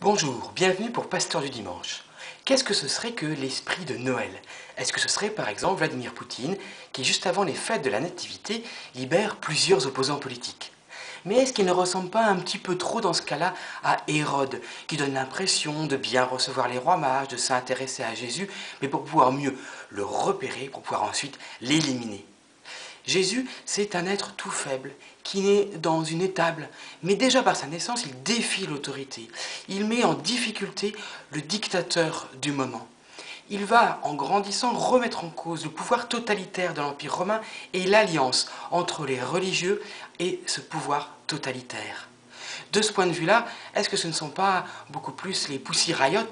Bonjour, bienvenue pour Pasteur du Dimanche. Qu'est-ce que ce serait que l'esprit de Noël? Est-ce que ce serait par exemple Vladimir Poutine qui, juste avant les fêtes de la Nativité, libère plusieurs opposants politiques? Mais est-ce qu'il ne ressemble pas un petit peu trop dans ce cas-là à Hérode, qui donne l'impression de bien recevoir les rois mages, de s'intéresser à Jésus, mais pour pouvoir mieux le repérer, pour pouvoir ensuite l'éliminer? Jésus, c'est un être tout faible, qui naît dans une étable, mais déjà par sa naissance, il défie l'autorité. Il met en difficulté le dictateur du moment. Il va, en grandissant, remettre en cause le pouvoir totalitaire de l'Empire romain et l'alliance entre les religieux et ce pouvoir totalitaire. De ce point de vue-là, est-ce que ce ne sont pas beaucoup plus les Pussy Riot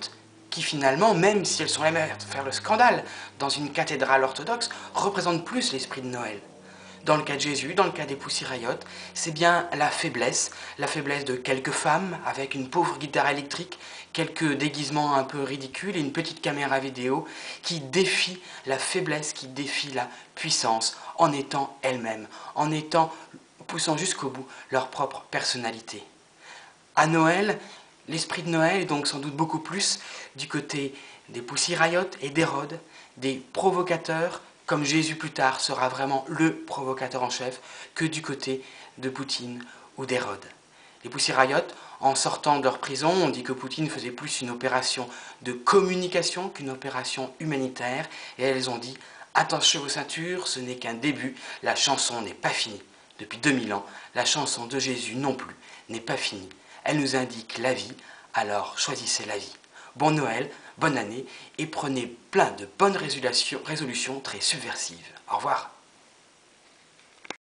qui finalement, même si elles sont les mêmes à faire le scandale dans une cathédrale orthodoxe, représentent plus l'esprit de Noël? Dans le cas de Jésus, dans le cas des Pussy Riot, c'est bien la faiblesse de quelques femmes avec une pauvre guitare électrique, quelques déguisements un peu ridicules et une petite caméra vidéo qui défie la faiblesse, qui défie la puissance en étant elles-mêmes, poussant jusqu'au bout leur propre personnalité. À Noël, l'esprit de Noël est donc sans doute beaucoup plus du côté des Pussy Riot et d'Hérode, des provocateurs, comme Jésus plus tard sera vraiment le provocateur en chef, que du côté de Poutine ou d'Hérode. Les Pussy Riot, en sortant de leur prison, on dit que Poutine faisait plus une opération de communication qu'une opération humanitaire, et elles ont dit « Attachez vos ceintures, ce n'est qu'un début, la chanson n'est pas finie ». Depuis 2000 ans, la chanson de Jésus non plus n'est pas finie. Elle nous indique la vie, alors choisissez la vie. Bon Noël, bonne année et prenez plein de bonnes résolutions très subversives. Au revoir.